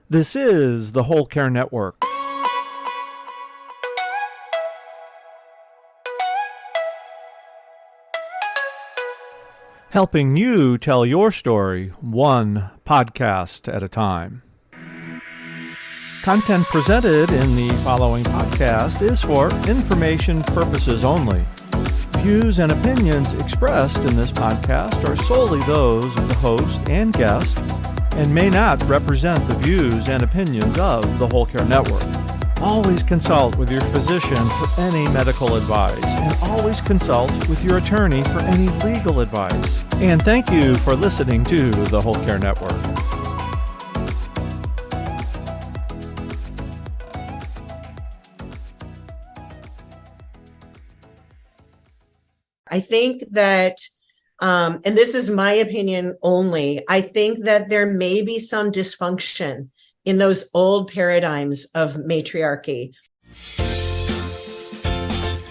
This is the Whole Care Network. Helping you tell your story one podcast at a time. Content presented in the following podcast is for information purposes only. Views and opinions expressed in this podcast are solely those of the host and guest and may not represent the views and opinions of the Whole Care Network. Always consult with your physician for any medical advice, and always consult with your attorney for any legal advice. And thank you for listening to the Whole Care Network. I think that, and this is my opinion only, I think that there may be some dysfunction in those old paradigms of matriarchy.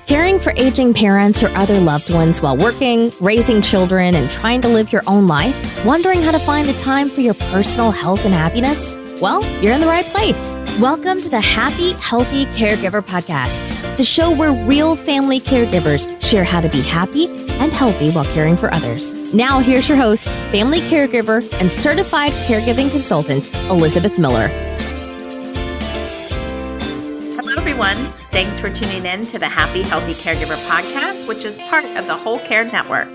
Caring for aging parents or other loved ones while working, raising children, and trying to live your own life? Wondering how to find the time for your personal health and happiness? Well, you're in the right place. Welcome to the Happy Healthy Caregiver podcast, the show where real family caregivers share how to be happy and healthy while caring for others. Now, here's your host, family caregiver and certified caregiving consultant, Elizabeth Miller. Hello, everyone. Thanks for tuning in to the Happy Healthy Caregiver podcast, which is part of the Whole Care Network.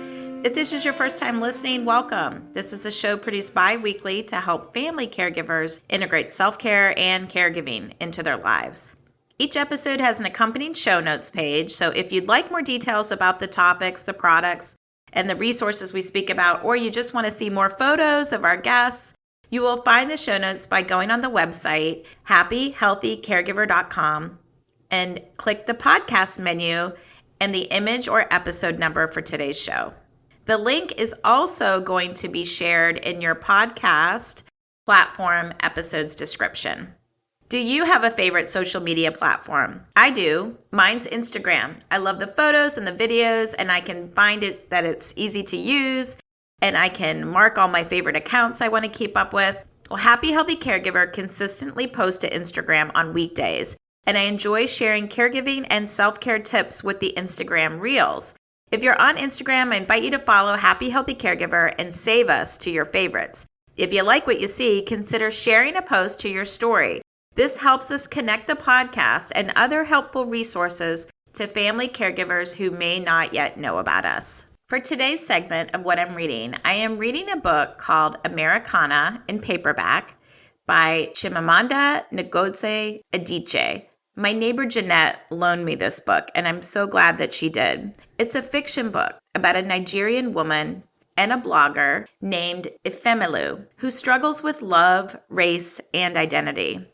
If this is your first time listening, welcome. This is a show produced bi-weekly to help family caregivers integrate self-care and caregiving into their lives. Each episode has an accompanying show notes page, so if you'd like more details about the topics, the products, and the resources we speak about, or you just want to see more photos of our guests, you will find the show notes by going on the website, happyhealthycaregiver.com, and click the podcast menu and the image or episode number for today's show. The link is also going to be shared in your podcast platform episode's description. Do you have a favorite social media platform? I do. Mine's Instagram. I love the photos and the videos, and I can find it that it's easy to use, and I can mark all my favorite accounts I want to keep up with. Well, Happy Healthy Caregiver consistently posts to Instagram on weekdays, and I enjoy sharing caregiving and self-care tips with the Instagram Reels. If you're on Instagram, I invite you to follow Happy Healthy Caregiver and save us to your favorites. If you like what you see, consider sharing a post to your story. This helps us connect the podcast and other helpful resources to family caregivers who may not yet know about us. For today's segment of what I'm reading, I am reading a book called Americana in paperback by Chimamanda Ngozi Adichie. My neighbor Jeanette loaned me this book, and I'm so glad that she did. It's a fiction book about a Nigerian woman and a blogger named Ifemelu who struggles with love, race, and identity.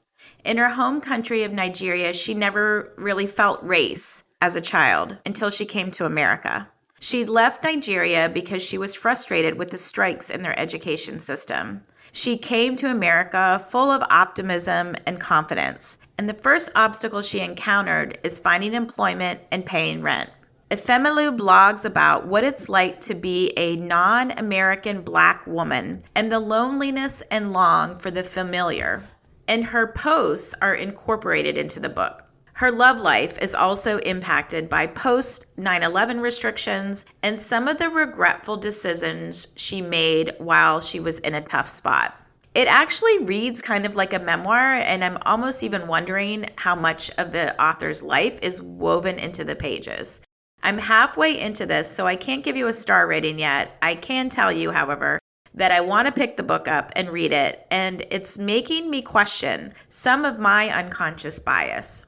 In her home country of Nigeria, she never really felt race as a child until she came to America. She left Nigeria because she was frustrated with the strikes in their education system. She came to America full of optimism and confidence, and the first obstacle she encountered is finding employment and paying rent. Ifemelu blogs about what it's like to be a non-American Black woman and the loneliness and long for the familiar, and her posts are incorporated into the book. Her love life is also impacted by post-9/11 restrictions and some of the regretful decisions she made while she was in a tough spot. It actually reads kind of like a memoir, and I'm almost even wondering how much of the author's life is woven into the pages. I'm halfway into this, so I can't give you a star rating yet. I can tell you, however, that I want to pick the book up and read it, and it's making me question some of my unconscious bias.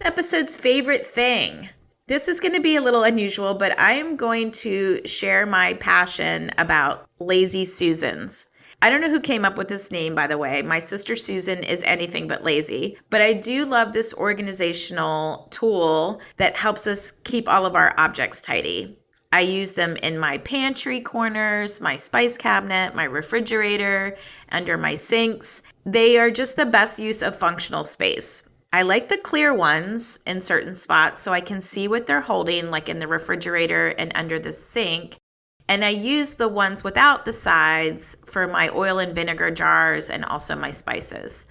Episode's favorite thing. This is going to be a little unusual, but I am going to share my passion about lazy Susans. I don't know who came up with this name, by the way. My sister Susan is anything but lazy, but I do love this organizational tool that helps us keep all of our objects tidy. I use them in my pantry corners, my spice cabinet, my refrigerator, under my sinks. They are just the best use of functional space. I like the clear ones in certain spots so I can see what they're holding, like in the refrigerator and under the sink. And I use the ones without the sides for my oil and vinegar jars and also my spices.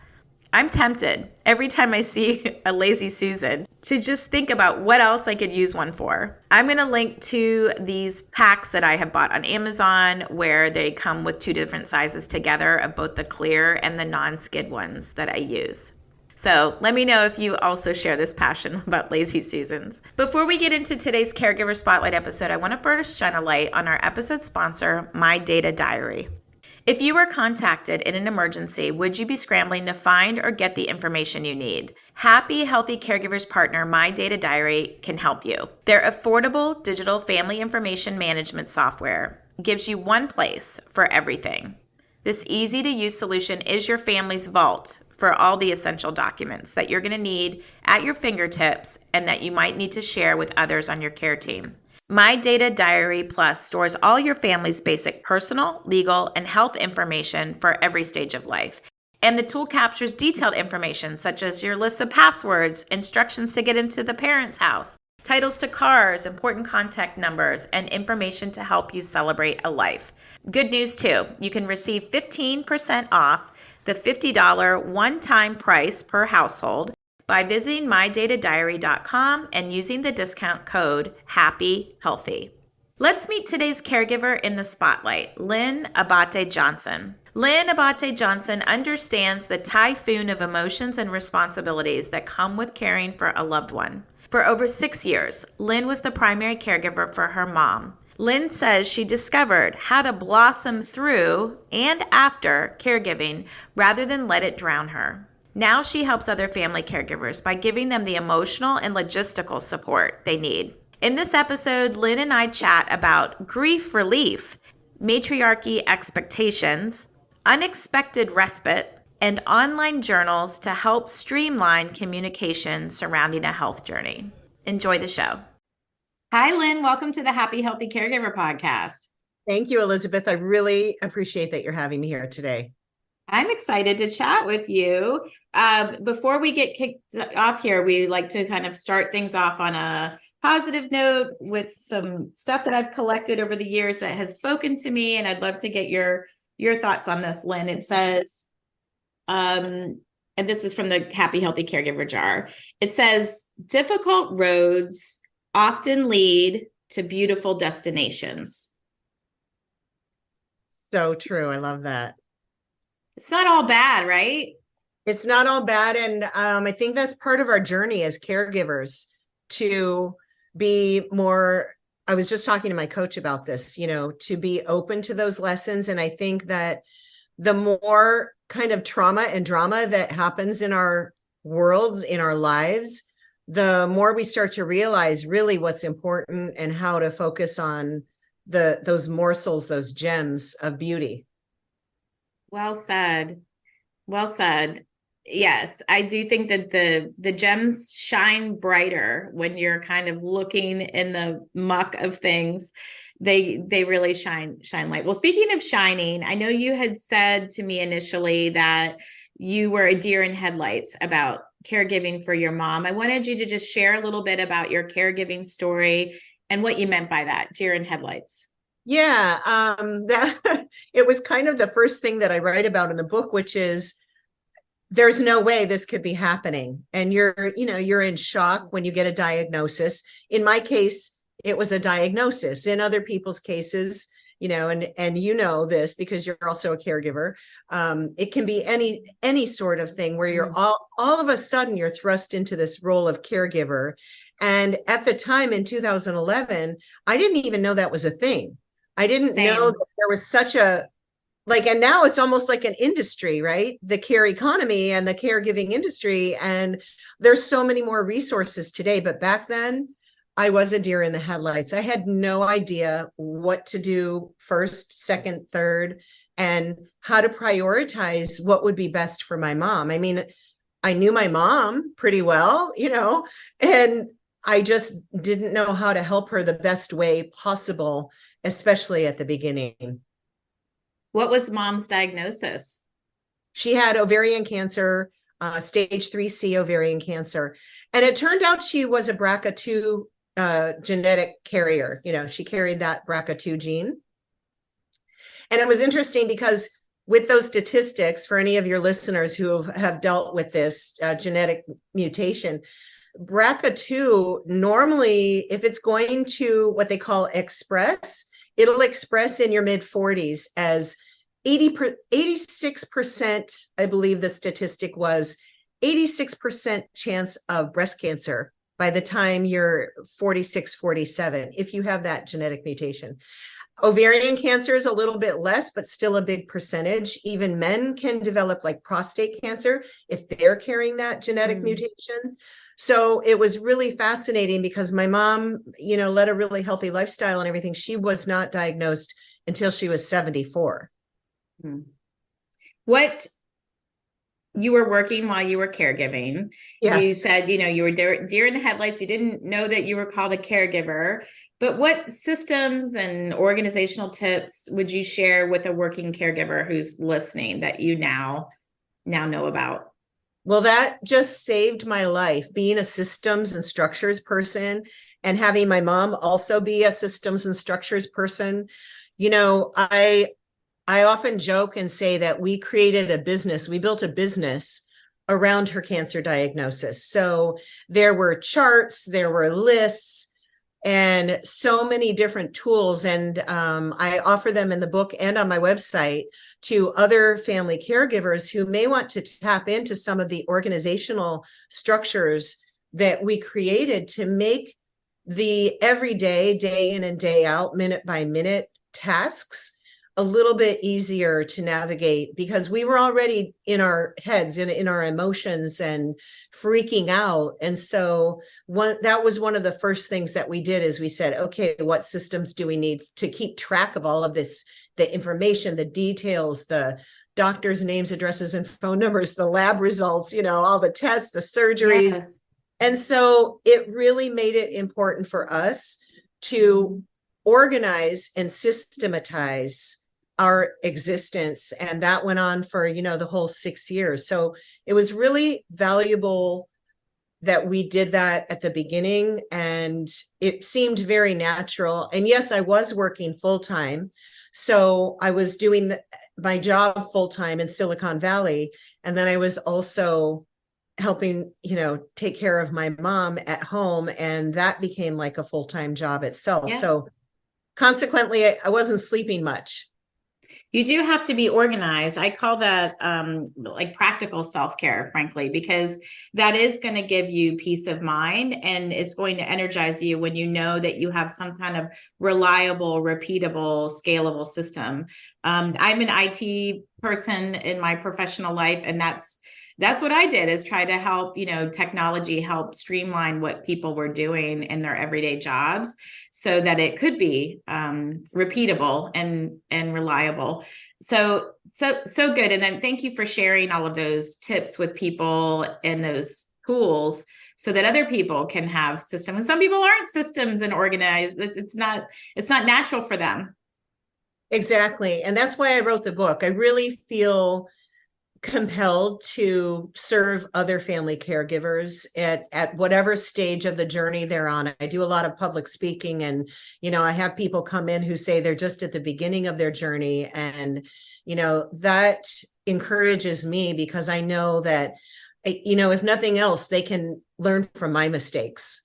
I'm tempted every time I see a Lazy Susan to just think about what else I could use one for. I'm going to link to these packs that I have bought on Amazon where they come with 2 different sizes together of both the clear and the non-skid ones that I use. So let me know if you also share this passion about Lazy Susans. Before we get into today's Caregiver Spotlight episode, I want to first shine a light on our episode sponsor, My Data Diary. If you were contacted in an emergency, would you be scrambling to find or get the information you need? Happy Healthy Caregivers partner My Data Diary can help you. Their affordable digital family information management software gives you one place for everything. This easy-to-use solution is your family's vault for all the essential documents that you're going to need at your fingertips and that you might need to share with others on your care team. My Data Diary Plus stores all your family's basic personal, legal, and health information for every stage of life. And the tool captures detailed information such as your list of passwords, instructions to get into the parents' house, titles to cars, important contact numbers, and information to help you celebrate a life. Good news too, you can receive 15% off the $50 one-time price per household by visiting mydatadiary.com and using the discount code Happy Healthy. Let's meet today's caregiver in the spotlight, Lynn Abaté-Johnson. Lynn Abaté-Johnson understands the typhoon of emotions and responsibilities that come with caring for a loved one. For over 6 years, Lynn was the primary caregiver for her mom. Lynn says she discovered how to blossom through and after caregiving rather than let it drown her. Now she helps other family caregivers by giving them the emotional and logistical support they need. In this episode, Lynn and I chat about grief relief, matriarchy expectations, unexpected respite, and online journals to help streamline communication surrounding a health journey. Enjoy the show. Hi, Lynn. Welcome to the Happy Healthy Caregiver podcast. Thank you, Elizabeth. I really appreciate that you're having me here today. I'm excited to chat with you. Before we get kicked off here, we like to kind of start things off on a positive note with some stuff that I've collected over the years that has spoken to me, and I'd love to get your thoughts on this, Lynn. It says, and this is from the Happy Healthy Caregiver jar. It says, difficult roads often lead to beautiful destinations. So true. I love that. It's not all bad, right? It's not all bad. And I think that's part of our journey as caregivers to be more, I was just talking to my coach about this, to be open to those lessons. And I think that the more kind of trauma and drama that happens in our world, in our lives, the more we start to realize really what's important and how to focus on those morsels, those gems of beauty. Well said. Well said. Yes, I do think that the gems shine brighter when you're kind of looking in the muck of things. They really shine light. Well, speaking of shining, I know you had said to me initially that you were a deer in headlights about caregiving for your mom. I wanted you to just share a little bit about your caregiving story and what you meant by that, deer in headlights. Yeah, that it was kind of the first thing that I write about in the book, which is there's no way this could be happening. And you're in shock when you get a diagnosis. In my case, it was a diagnosis. In other people's cases, and this because you're also a caregiver, it can be any sort of thing where you're all of a sudden you're thrust into this role of caregiver. And at the time in 2011, I didn't even know that was a thing. I didn't know that there was such a, and now it's almost like an industry, right? The care economy and the caregiving industry. And there's so many more resources today. But back then, I was a deer in the headlights. I had no idea what to do first, second, third, and how to prioritize what would be best for my mom. I mean, I knew my mom pretty well, and I just didn't know how to help her the best way possible, especially at the beginning. What was mom's diagnosis? She had ovarian cancer, stage 3C ovarian cancer. And it turned out she was a BRCA2 genetic carrier. She carried that BRCA2 gene. And it was interesting because with those statistics, for any of your listeners who have dealt with this genetic mutation, BRCA2 normally, if it's going to what they call express, it'll express in your mid 40s as 86%, I believe the statistic was 86% chance of breast cancer by the time you're 46, 47, if you have that genetic mutation. Ovarian cancer is a little bit less, but still a big percentage. Even men can develop like prostate cancer if they're carrying that genetic mutation. So it was really fascinating because my mom, led a really healthy lifestyle and everything. She was not diagnosed until she was 74. What you were working while you were caregiving. Yes. You said, you were deer in the headlights. You didn't know that you were called a caregiver, but what systems and organizational tips would you share with a working caregiver who's listening that you now know about? Well, that just saved my life, being a systems and structures person and having my mom also be a systems and structures person. I often joke and say that we built a business around her cancer diagnosis. So there were charts, there were lists, and so many different tools. And I offer them in the book and on my website to other family caregivers who may want to tap into some of the organizational structures that we created to make the everyday, day in and day out, minute by minute tasks a little bit easier to navigate, because we were already in our heads, in our emotions and freaking out. And so that was one of the first things that we did is we said, okay, what systems do we need to keep track of all of this, the information, the details, the doctors' names, addresses, and phone numbers, the lab results, all the tests, the surgeries. Yes. And so it really made it important for us to organize and systematize our existence. And that went on for, the whole 6 years. So it was really valuable that we did that at the beginning, and it seemed very natural. And yes, I was working full-time. So I was doing my job full-time in Silicon Valley. And then I was also helping, take care of my mom at home. And that became like a full-time job itself. Yeah. So consequently, I wasn't sleeping much. You do have to be organized. I call that like practical self-care, frankly, because that is going to give you peace of mind, and it's going to energize you when you know that you have some kind of reliable, repeatable, scalable system. I'm an IT person in my professional life, and that's what I did, is try to help, technology help streamline what people were doing in their everyday jobs so that it could be repeatable and reliable. So good. And thank you for sharing all of those tips with people and those tools so that other people can have systems. And some people aren't systems and organized. It's not natural for them. Exactly. And that's why I wrote the book. I really feel compelled to serve other family caregivers at whatever stage of the journey they're on. I do a lot of public speaking, and I have people come in who say they're just at the beginning of their journey, and that encourages me, because I know that if nothing else, they can learn from my mistakes.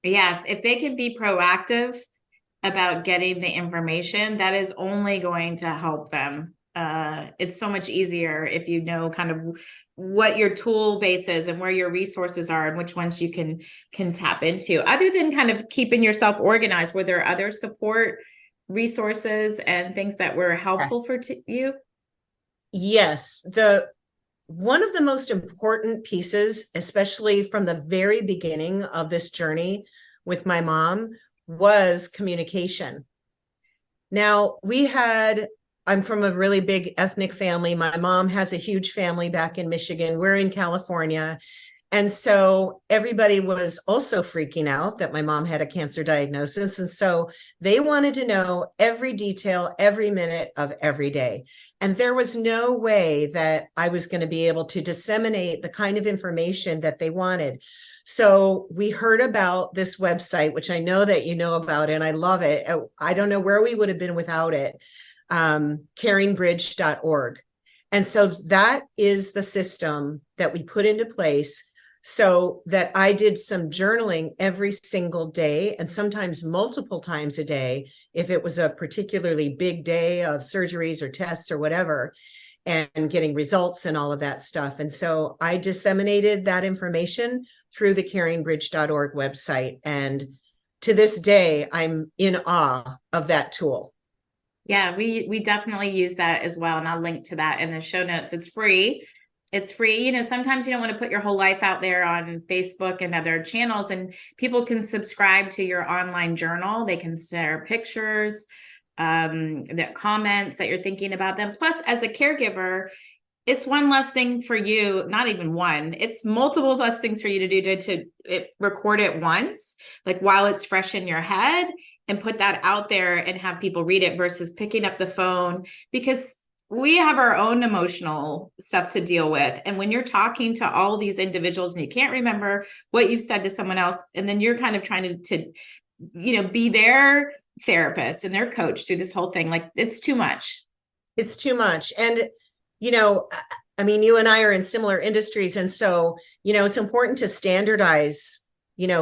Yes, if they can be proactive about getting the information, that is only going to help them. It's so much easier if you know kind of what your tool base is and where your resources are and which ones you can tap into. Other than kind of keeping yourself organized, were there other support resources and things that were helpful for you? Yes. One of the most important pieces, especially from the very beginning of this journey with my mom, was communication. Now, I'm from a really big ethnic family. My mom has a huge family back in Michigan. We're in California. And so everybody was also freaking out that my mom had a cancer diagnosis. And so they wanted to know every detail, every minute of every day. And there was no way that I was going to be able to disseminate the kind of information that they wanted. So we heard about this website, which I know that you know about, and I love it. I don't know where we would have been without it. caringbridge.org. And so that is the system that we put into place so that I did some journaling every single day, and sometimes multiple times a day, if it was a particularly big day of surgeries or tests or whatever, and getting results and all of that stuff. And so I disseminated that information through the caringbridge.org website. And to this day, I'm in awe of that tool. Yeah, we definitely use that as well. And I'll link to that in the show notes. It's free. It's free. You know, sometimes you don't want to put your whole life out there on Facebook and other channels, and people can subscribe to your online journal. They can share pictures, the comments that you're thinking about them. Plus, as a caregiver, it's one less thing for you, not even one, it's multiple less things for you to do to record it once, like while it's fresh in your head, and put that out there and have people read it versus picking up the phone, because we have our own emotional stuff to deal with. And when you're talking to all these individuals and you can't remember what you've said to someone else, and then you're kind of trying to be their therapist and their coach through this whole thing, like it's too much. It's too much. And, I mean, you and I are in similar industries. And so, it's important to standardize,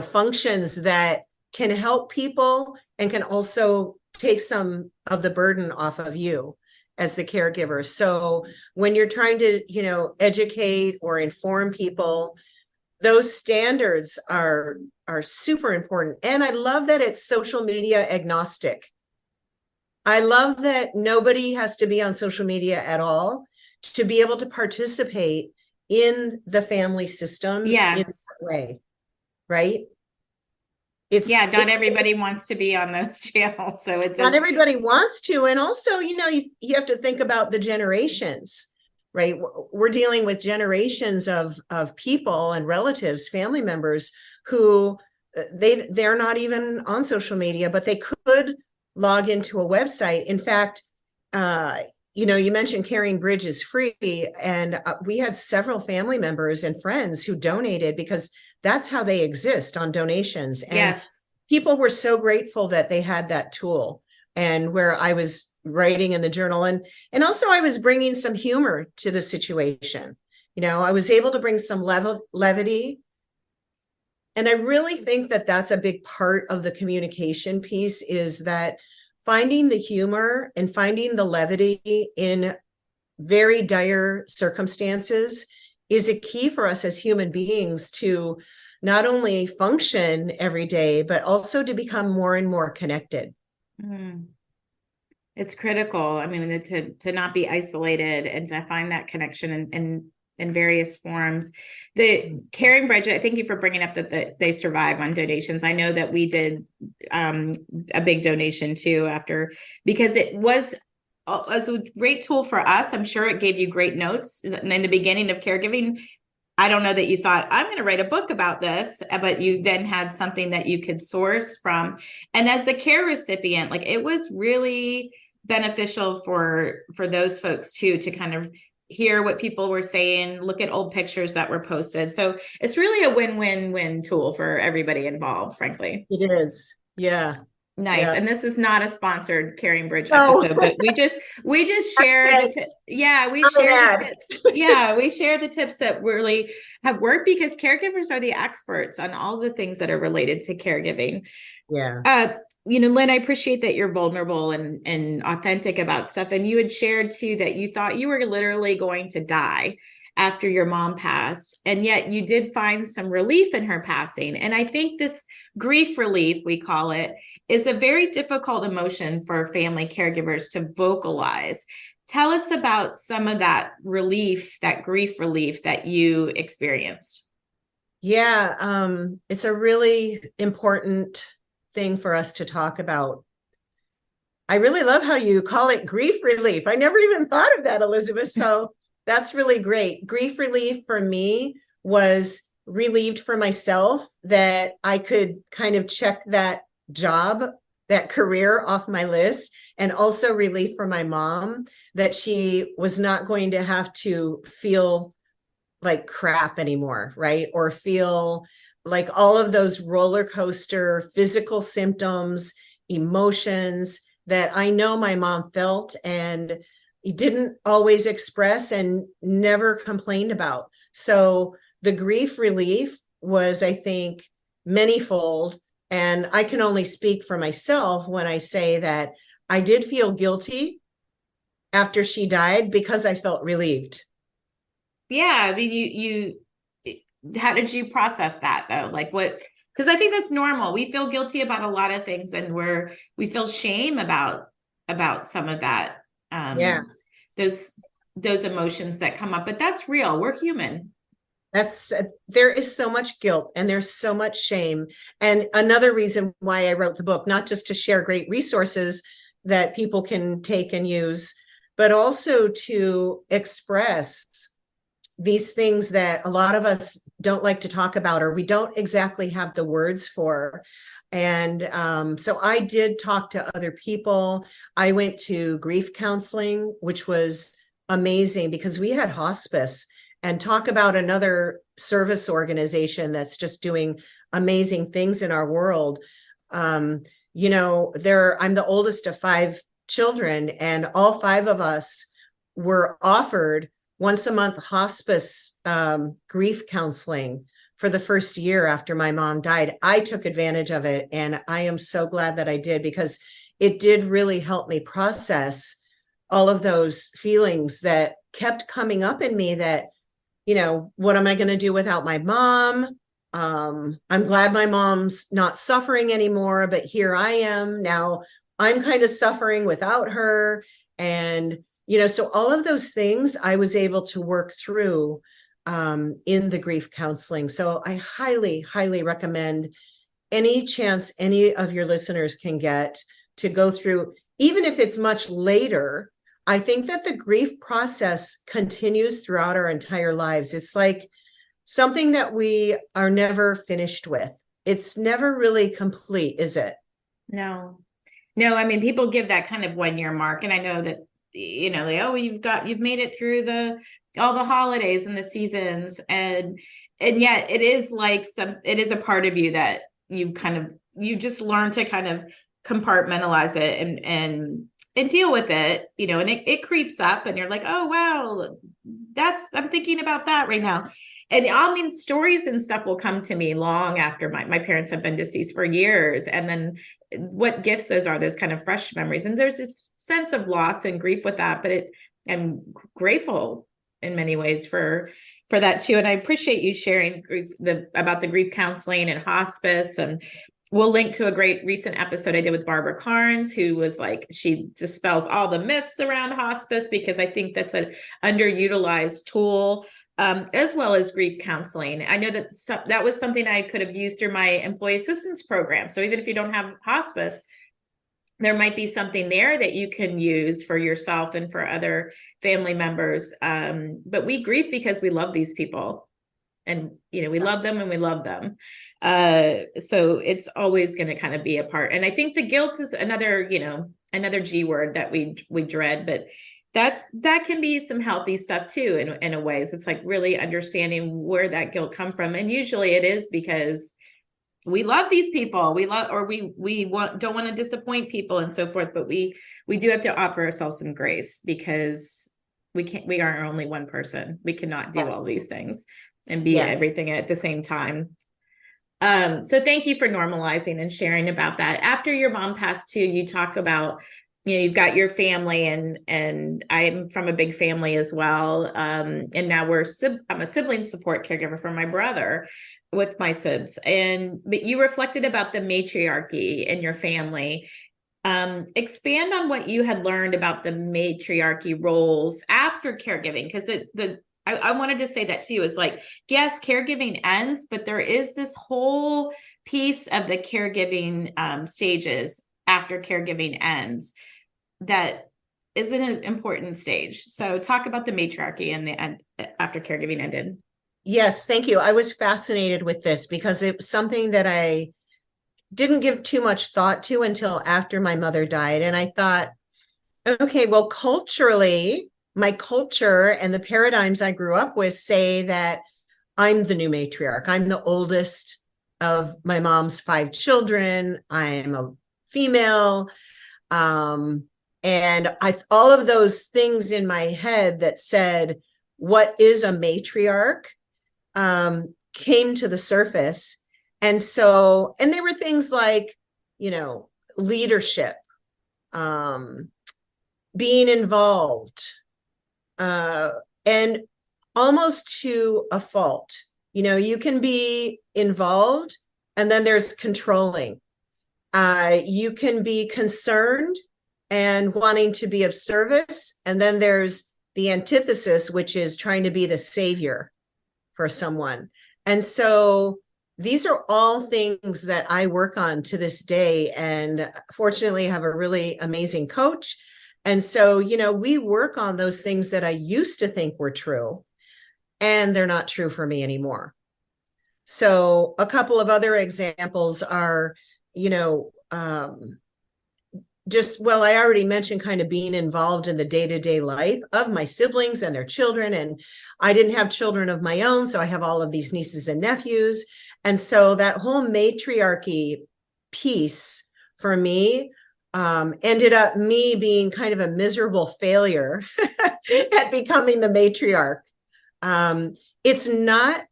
functions that can help people and can also take some of the burden off of you as the caregiver. So when you're trying to, educate or inform people, those standards are super important. And I love that it's social media agnostic. I love that nobody has to be on social media at all to be able to participate in the family system. Yes. In that way, right? Not everybody wants to be on those channels. So it's not everybody wants to. And also, you have to think about the generations, right? We're dealing with generations of people and relatives, family members who they're not even on social media, but they could log into a website. In fact, you mentioned Caring Bridge is free, and we had several family members and friends who donated because that's how they exist, on donations. And yes, people were so grateful that they had that tool, and where I was writing in the journal, and also I was bringing some humor to the situation. I was able to bring some levity. And I really think that that's a big part of the communication piece, is that finding the humor and finding the levity in very dire circumstances is a key for us as human beings to not only function every day, but also to become more and more connected. It's critical. I mean, to not be isolated and to find that connection in various forms. The Caring Bridge, I thank you for bringing up that they survive on donations. I know that we did a big donation too because it was a great tool for us. I'm sure it gave you great notes in the beginning of caregiving. I don't know that you thought, I'm going to write a book about this, but you then had something that you could source from. And as the care recipient, like, it was really beneficial for those folks too, to kind of hear what people were saying, look at old pictures that were posted. So it's really a win-win-win tool for everybody involved, frankly. It is. Yeah. Nice. Yeah. And this is not a sponsored Caring Bridge episode, but we just share the tips. Yeah, we share the tips. Yeah, we share the tips that really have worked, because caregivers are the experts on all the things that are related to caregiving. Yeah. Lynn, I appreciate that you're vulnerable and authentic about stuff. And you had shared too that you thought you were literally going to die after your mom passed, and yet you did find some relief in her passing. And I think this grief relief, we call it, is a very difficult emotion for family caregivers to vocalize. Tell us about some of that relief, that grief relief that you experienced. Yeah, it's a really important thing for us to talk about. I really love how you call it grief relief. I never even thought of that, Elizabeth. So that's really great. Grief relief for me was relieved for myself that I could kind of check that job, that career off my list, and also relief for my mom that she was not going to have to feel like crap anymore, right? Or feel like all of those roller coaster physical symptoms, emotions that I know my mom felt and didn't always express and never complained about. So the grief relief was, I think, manyfold. And I can only speak for myself when I say that I did feel guilty after she died because I felt relieved. Yeah, I mean, how did you process that though? Like what, because I think that's normal. We feel guilty about a lot of things, and we feel shame about some of that. Yeah. Those emotions that come up, but that's real. We're human. There is so much guilt and there's so much shame. And another reason why I wrote the book, not just to share great resources that people can take and use, but also to express these things that a lot of us don't like to talk about, or we don't exactly have the words for. And so I did talk to other people. I went to grief counseling, which was amazing because we had hospice, and talk about another service organization that's just doing amazing things in our world. I'm the oldest of 5 children, and all 5 of us were offered once a month hospice grief counseling for the first year after my mom died. I took advantage of it, and I am so glad that I did, because it did really help me process all of those feelings that kept coming up in me that, what am I going to do without my mom? I'm glad my mom's not suffering anymore, but here I am now. I'm kind of suffering without her. And, so all of those things I was able to work through in the grief counseling. So I highly, highly recommend any chance any of your listeners can get to go through, even if it's much later. I think that the grief process continues throughout our entire lives. It's like something that we are never finished with. It's never really complete, is it? No. I mean, people give that kind of 1-year mark. And I know that, you've made it through all the holidays and the seasons. And yet it is it is a part of you that you just learn to kind of compartmentalize it and deal with it, and it creeps up and you're like, oh, wow, I'm thinking about that right now. And I mean, stories and stuff will come to me long after my parents have been deceased for years. And then what gifts those are, those kind of fresh memories. And there's this sense of loss and grief with that, but I'm grateful in many ways for that too. And I appreciate you sharing about the grief counseling and hospice. And we'll link to a great recent episode I did with Barbara Carnes, who was she dispels all the myths around hospice, because I think that's an underutilized tool, as well as grief counseling. I know that that was something I could have used through my employee assistance program. So even if you don't have hospice, there might be something there that you can use for yourself and for other family members. But we grieve because we love these people, and, we love them and we love them. So it's always going to kind of be a part. And I think the guilt is another G word that we dread, but that can be some healthy stuff too, in a ways. It's like really understanding where that guilt come from. And usually it is because we love these people, we don't want to disappoint people and so forth, but we do have to offer ourselves some grace, because we are only one person. We cannot do all these things and be everything at the same time. So thank you for normalizing and sharing about that. After your mom passed too, you talk about, you've got your family, and I'm from a big family as well. And now I'm a sibling support caregiver for my brother with my sibs. But you reflected about the matriarchy in your family. Expand on what you had learned about the matriarchy roles after caregiving, because I wanted to say that too, is yes, caregiving ends, but there is this whole piece of the caregiving stages after caregiving ends that is an important stage. So talk about the matriarchy and the end after caregiving ended. Yes, thank you. I was fascinated with this because it was something that I didn't give too much thought to until after my mother died. And I thought, okay, well, culturally, my culture and the paradigms I grew up with say that I'm the new matriarch. I'm the oldest of my mom's 5 children. I'm a female. And all of those things in my head that said, what is a matriarch, came to the surface. And they were things like, leadership, being involved, and almost to a fault. You can be involved, and then there's controlling. You can be concerned and wanting to be of service, and then there's the antithesis, which is trying to be the savior for someone. And so these are all things that I work on to this day, and fortunately have a really amazing coach. And so, we work on those things that I used to think were true, and they're not true for me anymore. So a couple of other examples are, I already mentioned kind of being involved in the day-to-day life of my siblings and their children. And I didn't have children of my own, so I have all of these nieces and nephews. And so that whole matriarchy piece for me ended up me being kind of a miserable failure at becoming the matriarch. It's not,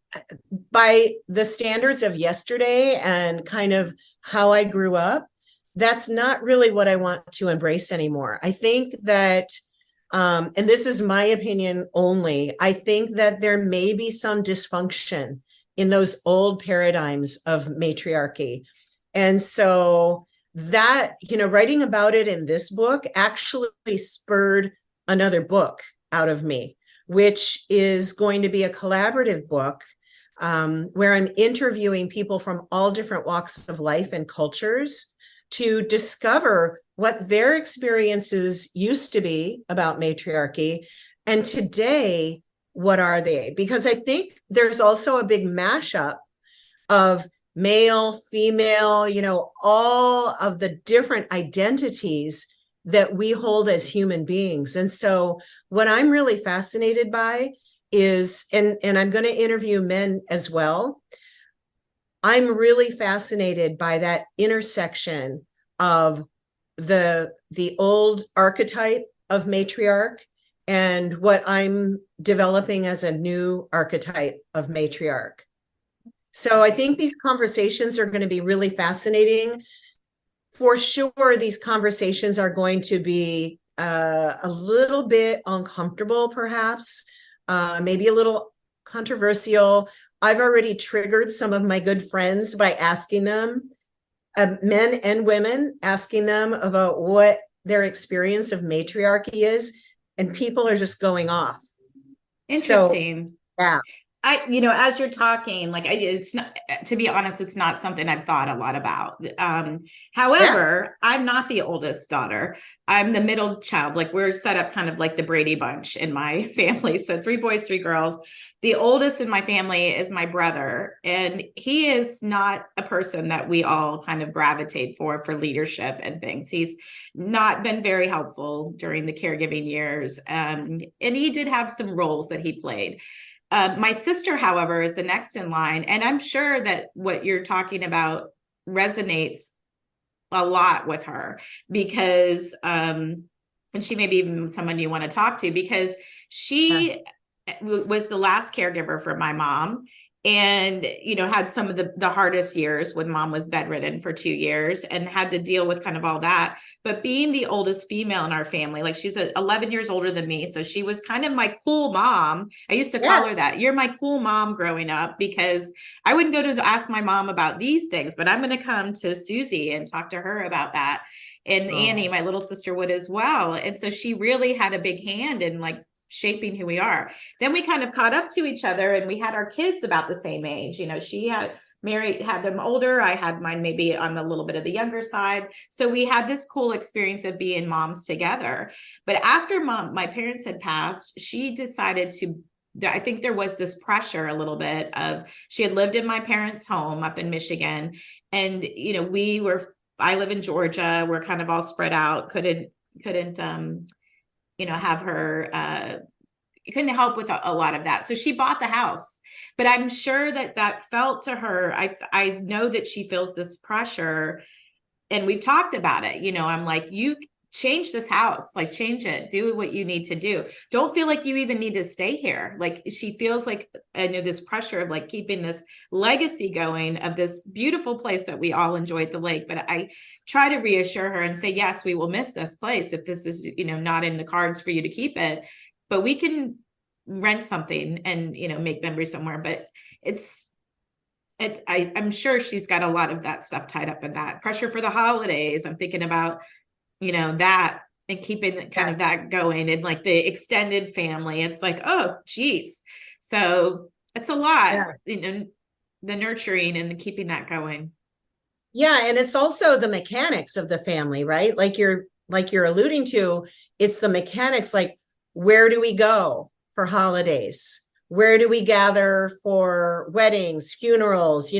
by the standards of yesterday and kind of how I grew up, that's not really what I want to embrace anymore. I think that, and this is my opinion only, I think that there may be some dysfunction in those old paradigms of matriarchy. And so that, writing about it in this book actually spurred another book out of me, which is going to be a collaborative book, where I'm interviewing people from all different walks of life and cultures to discover what their experiences used to be about matriarchy, and today, what are they? Because I think there's also a big mashup of male, female, all of the different identities that we hold as human beings. And so what I'm really fascinated by is, and I'm going to interview men as well, I'm really fascinated by that intersection of the old archetype of matriarch and what I'm developing as a new archetype of matriarch. So I think these conversations are going to be really fascinating. For sure, these conversations are going to be a little bit uncomfortable, perhaps, maybe a little controversial. I've already triggered some of my good friends by asking them, men and women, asking them about what their experience of matriarchy is, and people are just going off. Interesting. So, yeah. As you're talking, it's not, to be honest, it's not something I've thought a lot about. However, I'm not the oldest daughter. I'm the middle child. We're set up kind of like the Brady Bunch in my family. So 3 boys, 3 girls. The oldest in my family is my brother, and he is not a person that we all kind of gravitate for leadership and things. He's not been very helpful during the caregiving years. And he did have some roles that he played. My sister, however, is the next in line. And I'm sure that what you're talking about resonates a lot with her, because, and she may be even someone you want to talk to, because she was the last caregiver for my mom, and, had some of the hardest years when mom was bedridden for 2 years and had to deal with kind of all that. But being the oldest female in our family, she's 11 years older than me. So she was kind of my cool mom. I used to call her that. You're my cool mom growing up, because I wouldn't go to ask my mom about these things, but I'm going to come to Susie and talk to her about that. And Annie, my little sister, would as well. And so she really had a big hand in shaping who we are. Then we kind of caught up to each other, and we had our kids about the same age. She had them older. I had mine maybe on a little bit of the younger side. So we had this cool experience of being moms together. But after my parents had passed, she decided I think there was this pressure a little bit of, she had lived in my parents' home up in Michigan. And, I live in Georgia. We're kind of all spread out. Couldn't have her, couldn't help with a lot of that. So she bought the house, but I'm sure that felt to her. I know that she feels this pressure and we've talked about it, I'm like, you change this house, like change it, do what you need to do. Don't feel like you even need to stay here. Like she feels like, this pressure of like keeping this legacy going of this beautiful place that we all enjoy at the lake. But I try to reassure her and say, yes, we will miss this place if this is, not in the cards for you to keep it, but we can rent something and, make memories somewhere. But I'm sure she's got a lot of that stuff tied up in that pressure for the holidays. I'm thinking about, that and keeping kind of that going, and like the extended family. It's like, oh, geez. So it's a lot, the nurturing and the keeping that going. Yeah. And it's also the mechanics of the family, right? Like you're alluding to, it's the mechanics, like, where do we go for holidays? Where do we gather for weddings, funerals?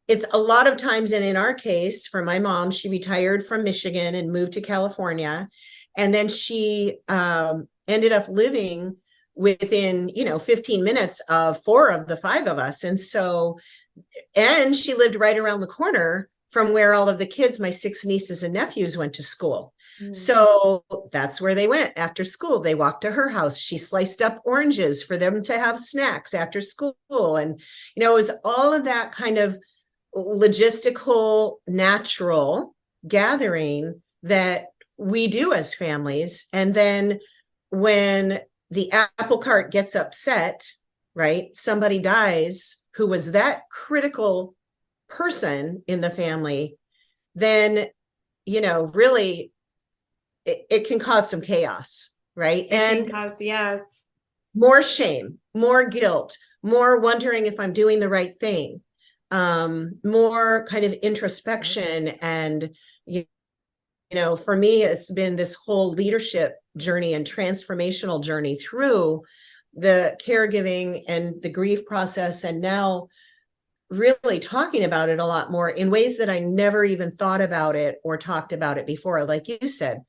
It's a lot of times, and in our case, for my mom, she retired from Michigan and moved to California. And then she ended up living within, 15 minutes of 4 of the 5 of us. And she lived right around the corner from where all of the kids, my 6 nieces and nephews, went to school. So that's where they went after school. They walked to her house. She sliced up oranges for them to have snacks after school. And, it was all of that kind of logistical, natural gathering that we do as families. And then when the apple cart gets upset, right, somebody dies who was that critical person in the family, then, really it can cause some chaos, right? And yes, more shame, more guilt, more wondering if I'm doing the right thing, more kind of introspection. And, for me, it's been this whole leadership journey and transformational journey through the caregiving and the grief process. And now really talking about it a lot more in ways that I never even thought about it or talked about it before. Like you said,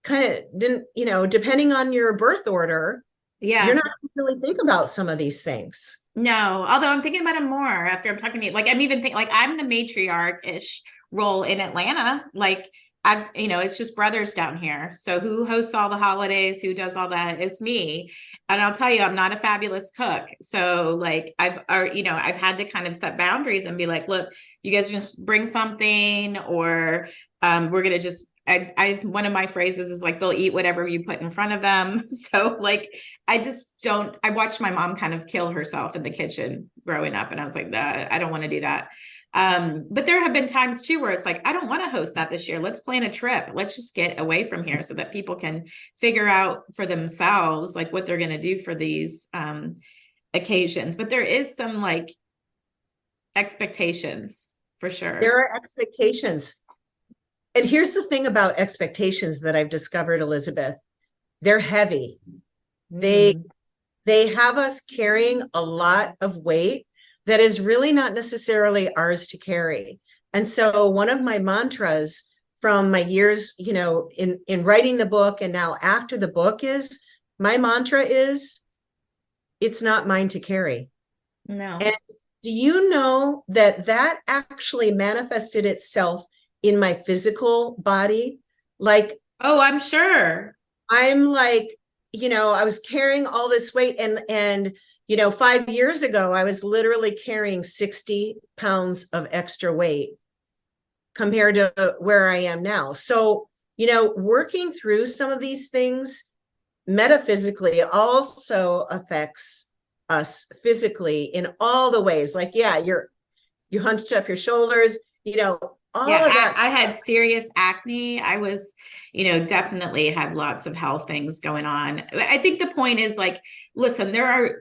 kind of didn't, depending on your birth order, you're not really think about some of these things. No, although I'm thinking about it more after I'm talking to you. Like I'm even thinking, like I'm the matriarch-ish role in Atlanta. Like it's just brothers down here. So who hosts all the holidays, who does all that is me. And I'll tell you, I'm not a fabulous cook. So like I've had to kind of set boundaries and be like, look, you guys just bring something, or we're going to just, one of my phrases is like, they'll eat whatever you put in front of them. So like, I watched my mom kind of kill herself in the kitchen growing up. And I was like, I don't want to do that. But there have been times too, where it's like, I don't want to host that this year. Let's plan a trip. Let's just get away from here so that people can figure out for themselves, like what they're going to do for these, occasions. But there is some like expectations for sure. There are expectations. And here's the thing about expectations that I've discovered, Elizabeth, they're heavy. They have us carrying a lot of weight that is really not necessarily ours to carry. And so one of my mantras from my years, in writing the book and now after the book is, my mantra is, it's not mine to carry. No. And do you know that actually manifested itself in my physical body? Like, oh, I'm sure. I'm like, I was carrying all this weight, and 5 years ago, I was literally carrying 60 pounds of extra weight compared to where I am now. So, working through some of these things metaphysically also affects us physically in all the ways. Like, you hunched up your shoulders, all of that. I had serious acne. I was, definitely had lots of health things going on. I think the point is like, listen,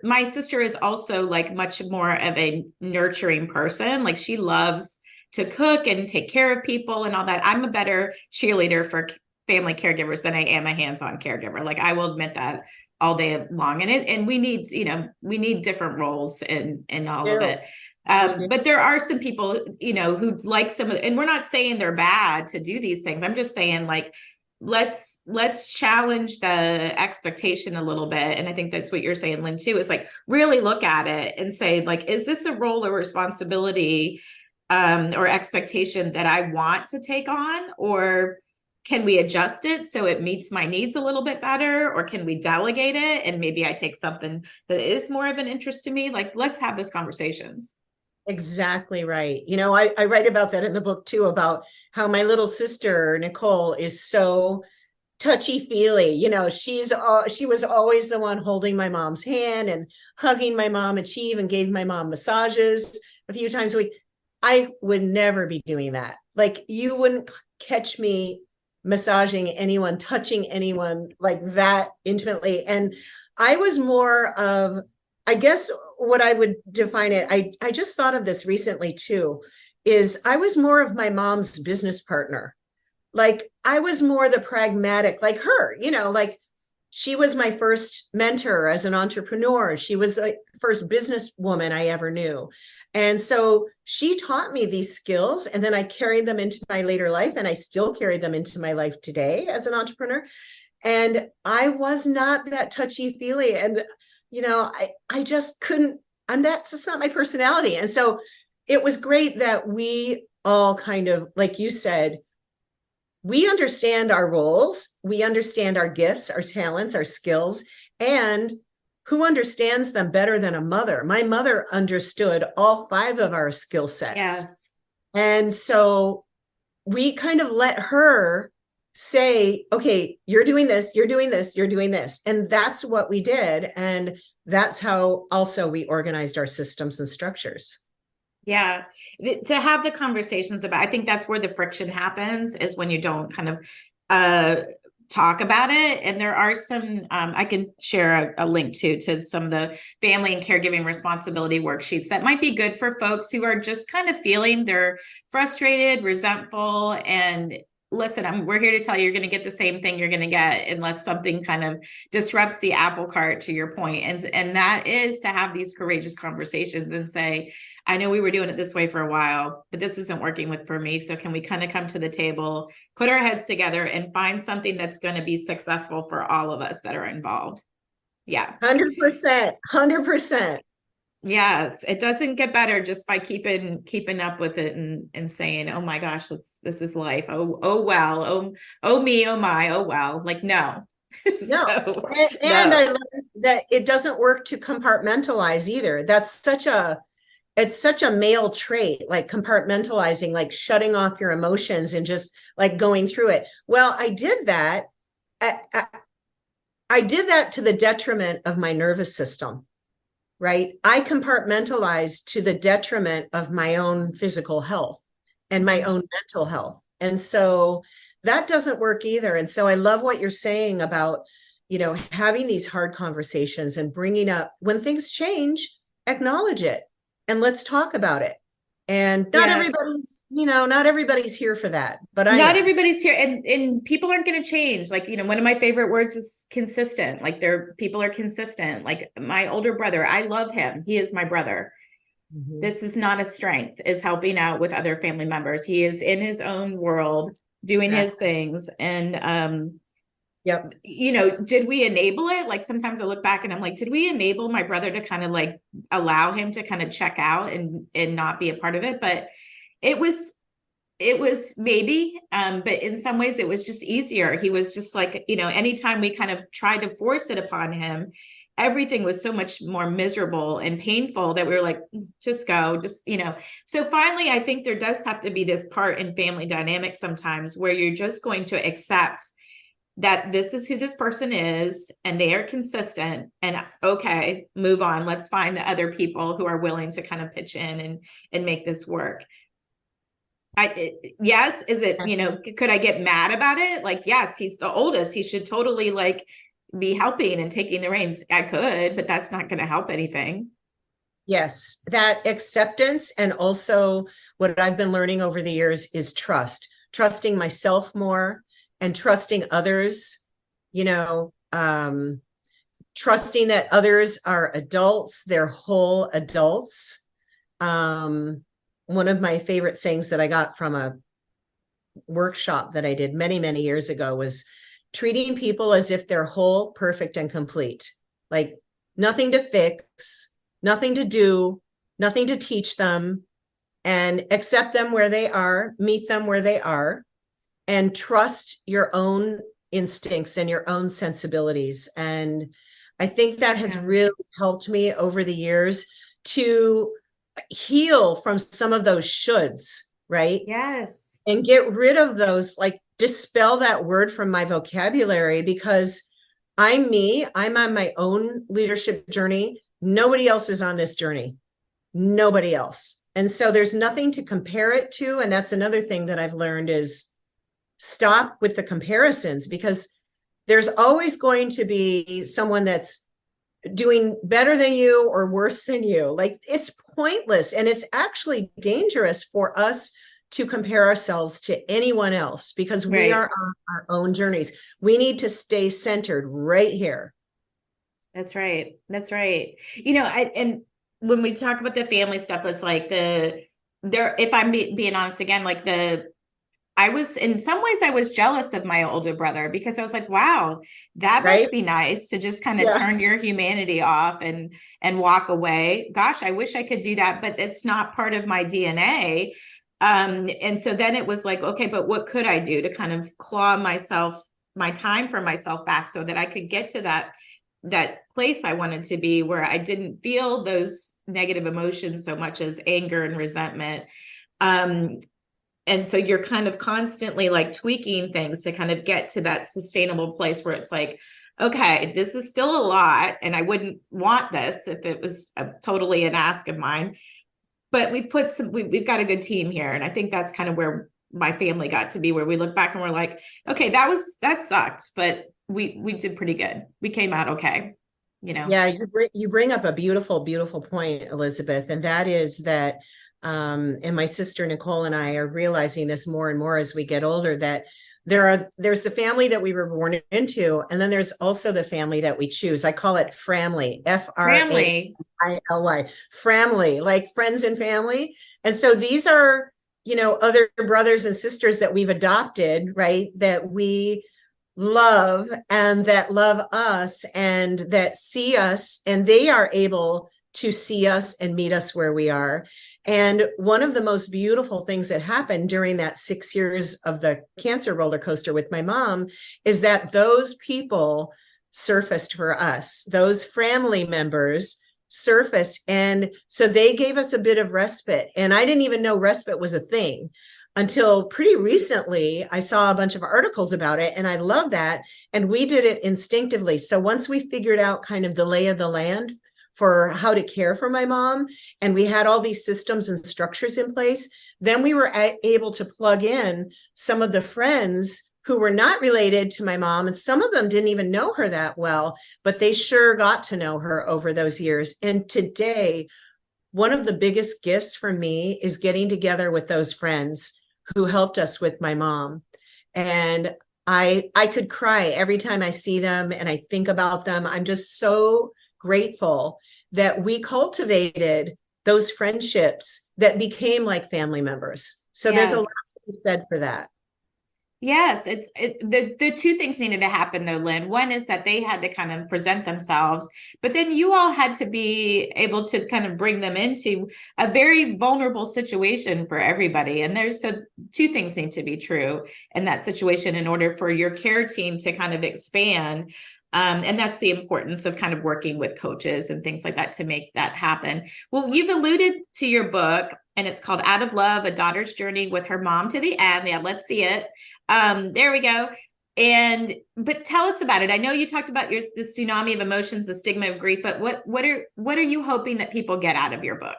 my sister is also like much more of a nurturing person. Like she loves to cook and take care of people and all that. I'm a better cheerleader for family caregivers than I am a hands-on caregiver. Like I will admit that all day long. And we need different roles in all of it. But there are some people, who like some of and we're not saying they're bad to do these things. I'm just saying like, let's challenge the expectation a little bit. And I think that's what you're saying, Lynn, too, is like really look at it and say, like, is this a role or responsibility or expectation that I want to take on? Or can we adjust it so it meets my needs a little bit better? Or can we delegate it and maybe I take something that is more of an interest to me? Like, let's have those conversations. Exactly right. I write about that in the book too, about how my little sister, Nicole, is so touchy-feely. She was always the one holding my mom's hand and hugging my mom, and she even gave my mom massages a few times a week. I would never be doing that. Like, you wouldn't catch me massaging anyone, touching anyone like that intimately. And I was more of, I guess what I would define it, I just thought of this recently too, is I was more of my mom's business partner. Like, I was more the pragmatic, like her, like she was my first mentor as an entrepreneur. She was the first businesswoman I ever knew. And so she taught me these skills, and then I carried them into my later life, and I still carry them into my life today as an entrepreneur. And I was not that touchy-feely. And, I just couldn't, that's just not my personality. And so it was great that we all kind of, like you said, we understand our roles, we understand our gifts, our talents, our skills, and who understands them better than a mother? My mother understood all 5 of our skill sets. Yes. And so we kind of let her say, okay, you're doing this, you're doing this, you're doing this. And that's what we did. And that's how also we organized our systems and structures. Yeah. To have the conversations about, I think that's where the friction happens, is when you don't kind of talk about it. And there are some, I can share a link to some of the family and caregiving responsibility worksheets that might be good for folks who are just kind of feeling they're frustrated, resentful, and listen, we're here to tell you, you're going to get the same thing you're going to get unless something kind of disrupts the apple cart, to your point. And that is to have these courageous conversations and say, I know we were doing it this way for a while, but this isn't working for me. So can we kind of come to the table, put our heads together, and find something that's going to be successful for all of us that are involved? Yeah. 100%, 100%. Yes, it doesn't get better just by keeping up with it and saying, "Oh my gosh, this is life. Oh well. Oh me. Oh my. Oh well." Like, no. No. And I learned that it doesn't work to compartmentalize either. It's such a male trait, like compartmentalizing, like shutting off your emotions and just like going through it. Well, I did that. I did that to the detriment of my nervous system. Right? I compartmentalized to the detriment of my own physical health and my own mental health. And so that doesn't work either. And so I love what you're saying about, having these hard conversations and bringing up when things change, acknowledge it and let's talk about it. And not everybody's here for that, but not everybody's here. And people aren't going to change. Like, one of my favorite words is consistent. Like, people are consistent. Like, my older brother, I love him. He is my brother. Mm-hmm. This is not a strength, is helping out with other family members. He is in his own world doing his things. And, yep. Did we enable it? Like, sometimes I look back and I'm like, did we enable my brother to kind of like allow him to kind of check out and not be a part of it? But it was maybe, but in some ways it was just easier. He was just like, anytime we kind of tried to force it upon him, everything was so much more miserable and painful that we were like, just go, So finally, I think there does have to be this part in family dynamics sometimes where you're just going to accept that this is who this person is and they are consistent, and okay, move on. Let's find the other people who are willing to kind of pitch in and make this work. Yes. Is it, could I get mad about it? Like, yes, he's the oldest. He should totally like be helping and taking the reins. I could, but that's not going to help anything. Yes. That acceptance. And also what I've been learning over the years is trusting myself more and trusting others, trusting that others are adults, they're whole adults. One of my favorite sayings that I got from a workshop that I did many, many years ago was treating people as if they're whole, perfect, and complete. Like, nothing to fix, nothing to do, nothing to teach them, and accept them where they are, meet them where they are, and trust your own instincts and your own sensibilities. And I think that has really helped me over the years to heal from some of those shoulds, right? Yes. And get rid of those, like dispel that word from my vocabulary, because I'm me, I'm on my own leadership journey. Nobody else is on this journey. Nobody else. And so there's nothing to compare it to. And that's another thing that I've learned is stop with the comparisons, because there's always going to be someone that's doing better than you or worse than you. Like, it's pointless. And it's actually dangerous for us to compare ourselves to anyone else, because we are on our own journeys. We need to stay centered right here. That's right. That's right. You know, and when we talk about the family stuff, it's like if I'm being honest again, like I was, in some ways I was jealous of my older brother, because I was like, wow, that must be nice to just kind of turn your humanity off and walk away. Gosh, I wish I could do that, but it's not part of my DNA. And so then it was like, okay, but what could I do to kind of claw my time for myself back, so that I could get to that place I wanted to be, where I didn't feel those negative emotions so much as anger and resentment. And so you're kind of constantly like tweaking things to kind of get to that sustainable place where it's like, okay, this is still a lot, and I wouldn't want this if it was totally an ask of mine. But we've got a good team here. And I think that's kind of where my family got to be, where we look back and we're like, okay, that sucked, but we did pretty good. We came out okay, you know? Yeah, you bring up a beautiful, beautiful point, Elizabeth. And that is that, and my sister Nicole and I are realizing this more and more as we get older, that there's the family that we were born into, and then there's also the family that we choose. I call it framily, F-R-A-M-I-L-Y, framily, like friends and family. And so these are, other brothers and sisters that we've adopted, right? That we love and that love us and that see us, and they are able to see us and meet us where we are. And one of the most beautiful things that happened during that 6 years of the cancer roller coaster with my mom is that those people surfaced for us. Those family members surfaced. And so they gave us a bit of respite. And I didn't even know respite was a thing until pretty recently. I saw a bunch of articles about it, and I love that. And we did it instinctively. So once we figured out kind of the lay of the land for how to care for my mom, and we had all these systems and structures in place, then we were able to plug in some of the friends who were not related to my mom. And some of them didn't even know her that well, but they sure got to know her over those years. And today, one of the biggest gifts for me is getting together with those friends who helped us with my mom. And I could cry every time I see them and I think about them. I'm just so grateful that we cultivated those friendships that became like family members. So there's a lot to be said for that. Yes, the two things needed to happen though, Lynn. One is that they had to kind of present themselves, but then you all had to be able to kind of bring them into a very vulnerable situation for everybody. And so two things need to be true in that situation in order for your care team to kind of expand. And that's the importance of kind of working with coaches and things like that to make that happen. Well, you've alluded to your book, and it's called Out of Love, A Daughter's Journey with Her Mom to the End. Yeah, let's see it. There we go. But tell us about it. I know you talked about the tsunami of emotions, the stigma of grief, but what are you hoping that people get out of your book?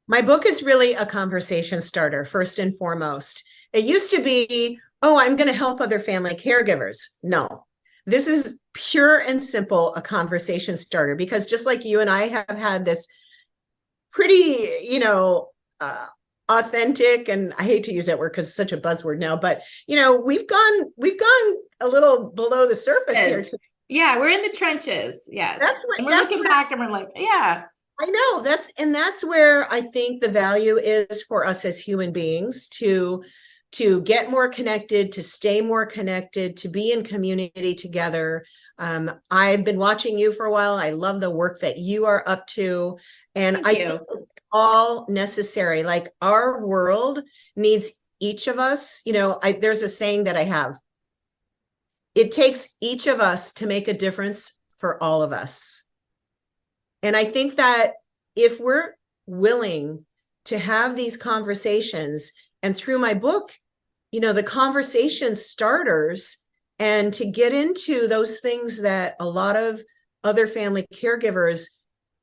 My book is really a conversation starter, first and foremost. It used to be, I'm going to help other family caregivers. No, this is pure and simple, a conversation starter, because just like you and I have had this pretty, authentic, and I hate to use that word because it's such a buzzword now, but we've gone a little below the surface here. Yeah, we're in the trenches. Yes. And we're looking back and we're like, yeah. I know that's where I think the value is for us as human beings to get more connected, to stay more connected, to be in community together. I've been watching you for a while. I love the work that you are up to. And I think all necessary. Like our world needs each of us. There's a saying that I have. It takes each of us to make a difference for all of us. And I think that if we're willing to have these conversations, and through my book, the conversation starters, and to get into those things that a lot of other family caregivers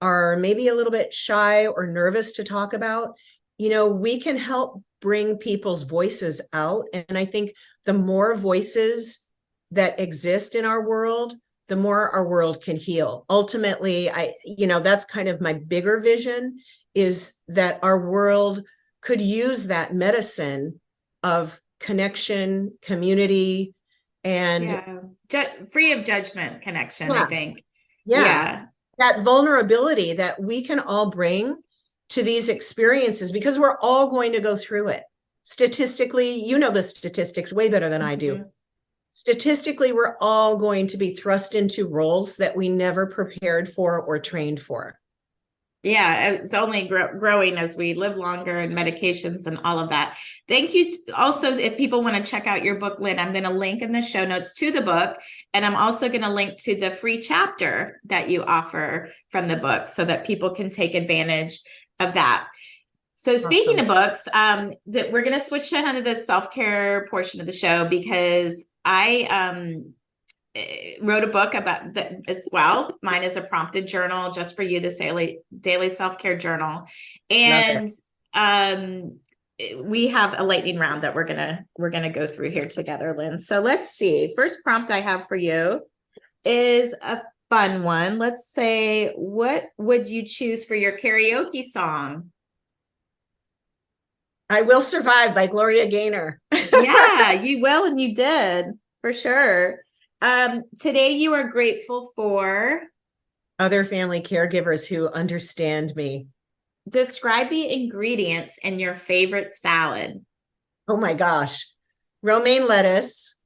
are maybe a little bit shy or nervous to talk about, we can help bring people's voices out. And I think the more voices that exist in our world, the more our world can heal. Ultimately, that's kind of my bigger vision, is that our world could use that medicine of connection, community, and free of judgment connection, yeah, I think. Yeah. That vulnerability that we can all bring to these experiences, because we're all going to go through it. Statistically, the statistics way better than I do. Statistically, we're all going to be thrust into roles that we never prepared for or trained for. Yeah, it's only growing as we live longer, and medications and all of that. Thank you. Also, if people want to check out your book, Lynn, I'm going to link in the show notes to the book. And I'm also going to link to the free chapter that you offer from the book so that people can take advantage of that. So speaking of books, that we're going to switch to the self-care portion of the show, because I wrote a book about that as well. Mine is a prompted journal just for you, this daily self-care journal. And we have a lightning round that we're gonna go through here together, Lynn. So let's see. First prompt I have for you is a fun one. Let's say, what would you choose for your karaoke song? I Will Survive by Gloria Gaynor. Yeah, you will, and you did, for sure. Today you are grateful for other family caregivers who understand me. Describe the ingredients in your favorite salad. Oh my gosh. Romaine lettuce,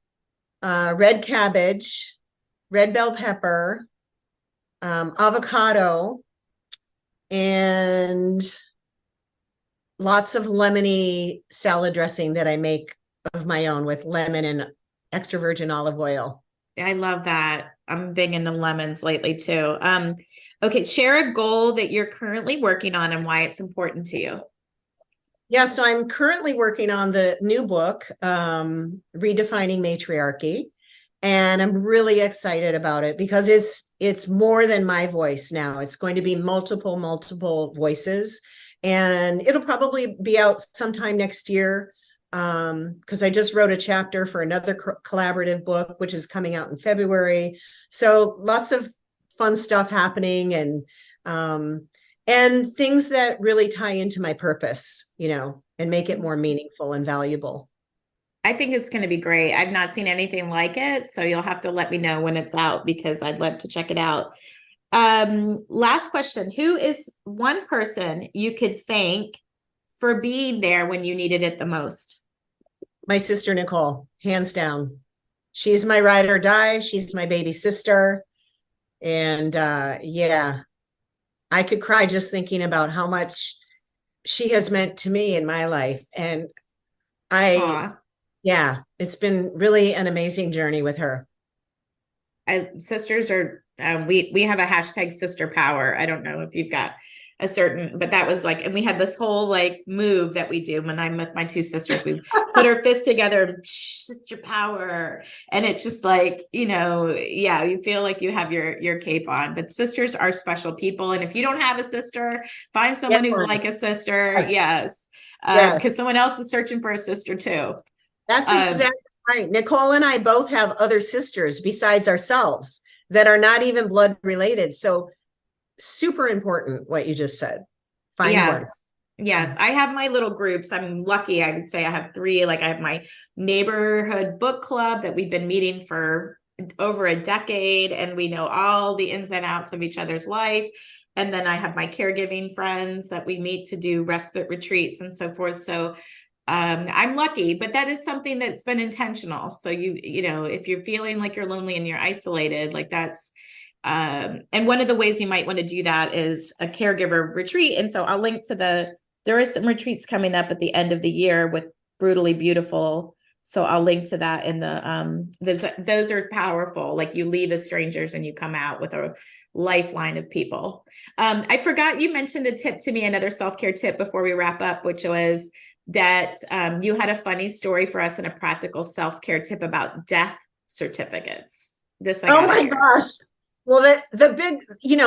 red cabbage, red bell pepper, avocado, and lots of lemony salad dressing that I make of my own with lemon and extra virgin olive oil. I love that. I'm big into lemons lately too. Okay, share a goal that you're currently working on and why it's important to you. Yeah, so I'm currently working on the new book, Redefining Matriarchy, and I'm really excited about it because it's more than my voice now. It's going to be multiple voices, and it'll probably be out sometime next year. Because I just wrote a chapter for another collaborative book, which is coming out in February. So lots of fun stuff happening, and things that really tie into my purpose, and make it more meaningful and valuable. I think it's going to be great. I've not seen anything like it, so you'll have to let me know when it's out because I'd love to check it out. Last question. Who is one person you could thank for being there when you needed it the most? My sister, Nicole, hands down. She's my ride or die. She's my baby sister. And yeah, I could cry just thinking about how much she has meant to me in my life. And yeah, it's been really an amazing journey with her. Sisters are, we have a hashtag sister power. I don't know if you've got a certain, but that was and we had this whole move that we do when I'm with my two sisters. We put our fists together and sister power. And it's just you feel like you have your cape on, but sisters are special people. And if you don't have a sister, find someone who's like a sister. Yes. Because someone else is searching for a sister too. That's exactly right. Nicole and I both have other sisters besides ourselves that are not even blood related. So super important what you just said. Find one. Yes. I have my little groups. I'm lucky. I would say I have 3. I have my neighborhood book club that we've been meeting for over a decade, and we know all the ins and outs of each other's life. And then I have my caregiving friends that we meet to do respite retreats and so forth. So I'm lucky, but that is something that's been intentional. So if you're feeling like you're lonely and you're isolated, that's And one of the ways you might want to do that is a caregiver retreat. And so I'll link to there are some retreats coming up at the end of the year with Brutally Beautiful. So I'll link to that in those are powerful. Like you leave as strangers and you come out with a lifeline of people. I forgot you mentioned a tip to me, another self-care tip before we wrap up, which was that you had a funny story for us and a practical self-care tip about death certificates. Oh my gosh. Well, the big,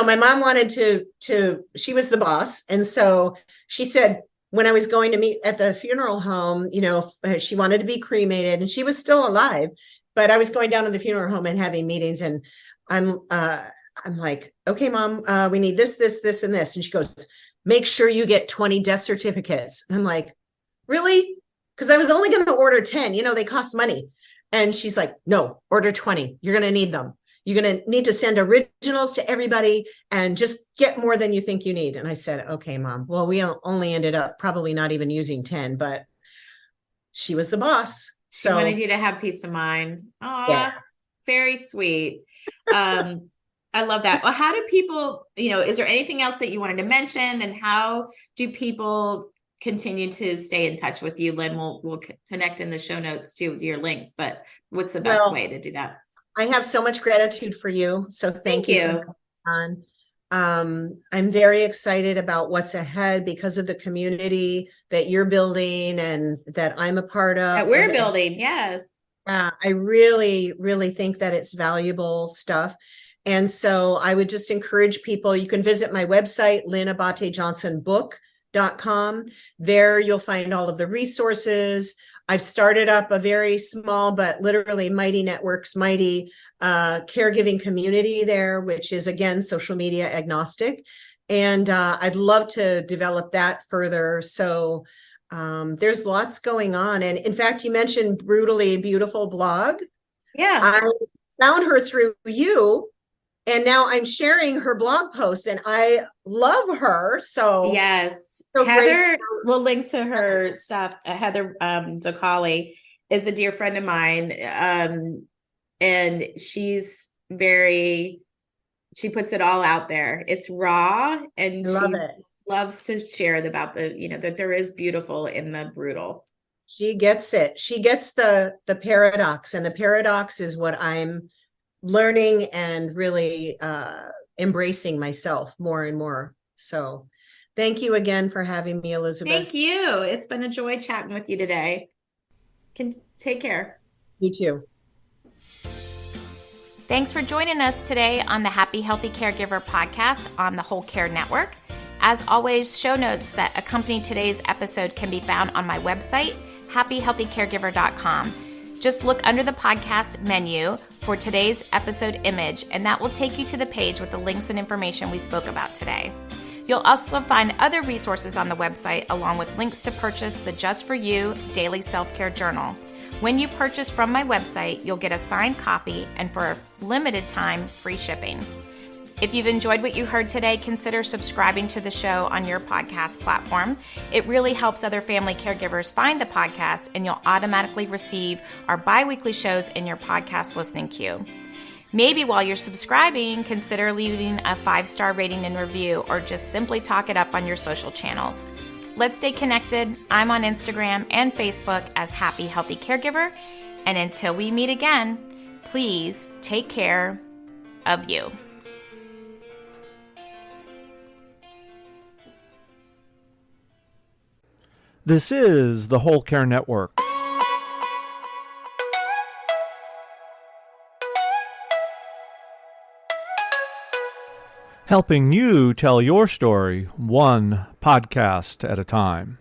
my mom wanted to, she was the boss. And so she said, when I was going to meet at the funeral home, she wanted to be cremated and she was still alive, but I was going down to the funeral home and having meetings. And I'm like, okay, Mom, we need this, and this. And she goes, make sure you get 20 death certificates. And I'm like, really? Because I was only going to order 10, they cost money. And she's like, no, order 20. You're going to need them. You're going to need to send originals to everybody and just get more than you think you need. And I said, okay, Mom. Well, we only ended up probably not even using 10, but she was the boss. So she wanted you to have peace of mind. Oh, yeah. Very sweet. I love that. Well, how do people, is there anything else that you wanted to mention, and how do people continue to stay in touch with you? Lynn, we'll connect in the show notes too with your links, but what's the best way to do that? I have so much gratitude for you. So thank you. For coming on. I'm very excited about what's ahead because of the community that you're building and that I'm a part of. That we're building. Yes. I really, really think that it's valuable stuff. And so I would just encourage people, you can visit my website, Lynn Abaté-Johnson book.com. There you'll find all of the resources. I've started up a very small, but literally mighty caregiving community there, which is, again, social media agnostic. And I'd love to develop that further. So there's lots going on. And in fact, you mentioned Brutally Beautiful blog. Yeah. I found her through you. And now I'm sharing her blog posts and I love her. So yes, so Heather, we'll link to her stuff. Heather Zocali is a dear friend of mine. And she puts it all out there. It's raw, and she loves to share about that there is beautiful in the brutal. She gets it. She gets the paradox, and the paradox is what I'm learning and really embracing myself more and more. So thank you again for having me, Elizabeth. Thank you. It's been a joy chatting with you today. Take care. You too. Thanks for joining us today on the Happy Healthy Caregiver podcast on the Whole Care Network. As always, show notes that accompany today's episode can be found on my website, happyhealthycaregiver.com. Just look under the podcast menu for today's episode image, and that will take you to the page with the links and information we spoke about today. You'll also find other resources on the website, along with links to purchase the Just For You Daily Self-Care Journal. When you purchase from my website, you'll get a signed copy, and for a limited time, free shipping. If you've enjoyed what you heard today, consider subscribing to the show on your podcast platform. It really helps other family caregivers find the podcast, and you'll automatically receive our bi-weekly shows in your podcast listening queue. Maybe while you're subscribing, consider leaving a 5-star rating and review, or just simply talk it up on your social channels. Let's stay connected. I'm on Instagram and Facebook as Happy Healthy Caregiver. And until we meet again, please take care of you. This is the Whole Care Network. Helping you tell your story one podcast at a time.